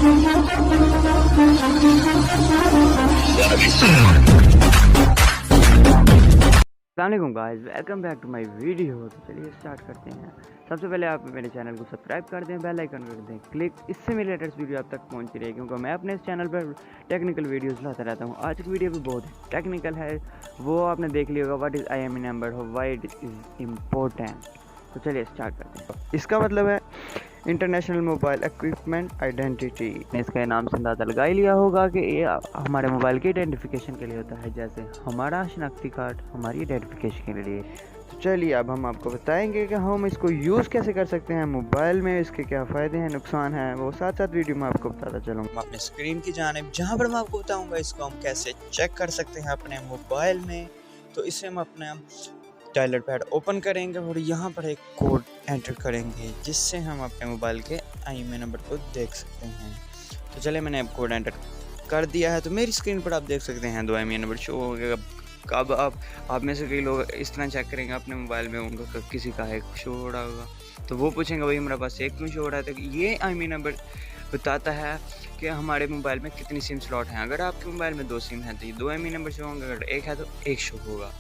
अस्सलामुअलैकुम guys, welcome back to my video. तो चलिए स्टार्ट करते हैं। सबसे पहले आप मेरे चैनल को सब्सक्राइब कर दें, बेल आइकन कर दें क्लिक, इससे मेरी लेटेस्ट वीडियो आप तक पहुंचती रहे, क्योंकि मैं अपने इस चैनल पर टेक्निकल वीडियोस लाता रहता हूं। आज की वीडियो भी बहुत टेक्निकल है, वो आपने देख लिया होगा। What is IMEI number, why it is important. तो चलिए स्टार्ट करते हैं। इसका मतलब है इंटरनेशनल मोबाइल इक्विपमेंट आइडेंटिटी। इसके नाम से अंदाज़ा लगा ही लिया होगा कि ये हमारे मोबाइल के आइडेंटिफिकेशन के लिए होता है, जैसे हमारा शनाख्ती कार्ड हमारी आइडेंटिफिकेशन के लिए। तो चलिए अब हम आपको बताएंगे कि हम इसको यूज़ कैसे कर सकते हैं मोबाइल में, इसके क्या फ़ायदे हैं, नुकसान हैं, वो साथ साथ वीडियो में आपको बताता चलूँगा। अपने स्क्रीन की जानिब जहाँ पर मैं आपको बताऊँगा इसको हम कैसे चेक कर सकते हैं अपने मोबाइल में। तो इसे हम अपने डायलर पैड ओपन करेंगे और यहाँ पर एक कोड एंटर करेंगे, जिससे हम अपने मोबाइल के IMEI नंबर को देख सकते हैं। तो चलिए मैंने अब कोड एंटर कर दिया है। तो मेरी स्क्रीन पर आप देख सकते हैं 2 IMEI नंबर शो हो गया। अब आप में से कई लोग इस तरह चेक करेंगे अपने मोबाइल में, उनका किसी का एक शो हो रहा होगा, तो वो पूछेंगे भाई हमारे पास एक क्यों शो हो रहा है। तो ये IMEI नंबर बताता है कि हमारे मोबाइल में कितनी सिम स्लॉट हैं। अगर आपके मोबाइल में 2 सिम हैं तो ये 2 IMEI नंबर शो होंगे, अगर एक है तो एक शो होगा।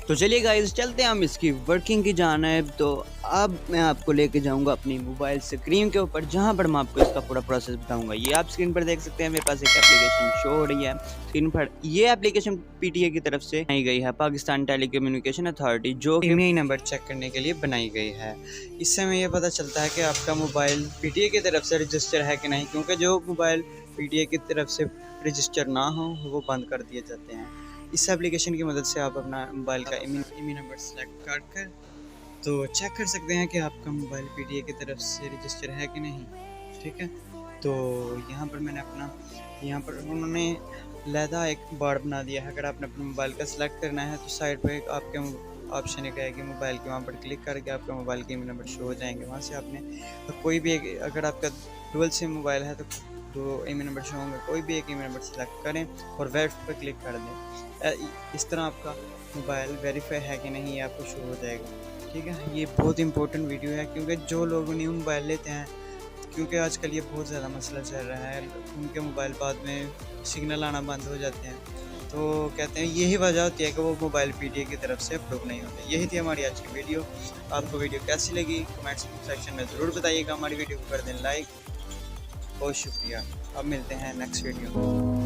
तो चलिए गाइस चलते हैं हम इसकी वर्किंग की जानिब। तो अब मैं आपको लेके जाऊंगा अपनी मोबाइल स्क्रीन के ऊपर, जहां पर मैं आपको इसका पूरा प्रोसेस बताऊंगा। ये आप स्क्रीन पर देख सकते हैं, मेरे पास एक एप्लीकेशन शो हो रही है स्क्रीन पर। ये एप्लीकेशन PTA की तरफ से बनाई गई है, पाकिस्तान टेलीकम्युनिकेशन अथॉरिटी, जो IMEI नंबर चेक करने के लिए बनाई गई है। इससे हमें यह पता चलता है कि आपका मोबाइल PTA की तरफ से रजिस्टर है कि नहीं, क्योंकि जो मोबाइल PTA की तरफ से रजिस्टर ना हो वो बंद कर दिए जाते हैं। इस एप्लीकेशन की मदद से आप अपना मोबाइल का IMEI नंबर सेलेक्ट कर तो चेक कर सकते हैं कि आपका मोबाइल PTA की तरफ से रजिस्टर है कि नहीं। ठीक है, तो यहाँ पर मैंने अपना, यहाँ पर उन्होंने लहदा एक बार बना दिया है। अगर आपने अपने मोबाइल का सिलेक्ट करना है तो साइड पर एक आपके ऑप्शन एक आएगी मोबाइल के, वहाँ पर क्लिक करके आपका मोबाइल के IMEI नंबर शो हो जाएंगे। वहाँ से आपने कोई भी एक, अगर आपका डुअल सिम मोबाइल है तो 2 IMEI नंबर शो होंगे, कोई भी एक IMEI नंबर सेलेक्ट करें और वेट पर क्लिक कर दें। इस तरह आपका मोबाइल वेरीफाई है कि नहीं, आपको शो हो जाएगा। ठीक है, ये बहुत इंपॉर्टेंट वीडियो है, क्योंकि जो लोग न्यू मोबाइल लेते हैं, क्योंकि आजकल ये बहुत ज़्यादा मसला चल रहा है, उनके मोबाइल बाद में सिग्नल आना बंद हो जाते हैं। तो कहते हैं यही वजह होती है कि वो मोबाइल PTA की तरफ से अप्रूव नहीं होते। यही थी हमारी आज की वीडियो। आपको वीडियो कैसी लगी कमेंट सेक्शन में ज़रूर बताइएगा। हमारी वीडियो को कर दें लाइक। बहुत शुक्रिया, अब मिलते हैं नेक्स्ट वीडियो में।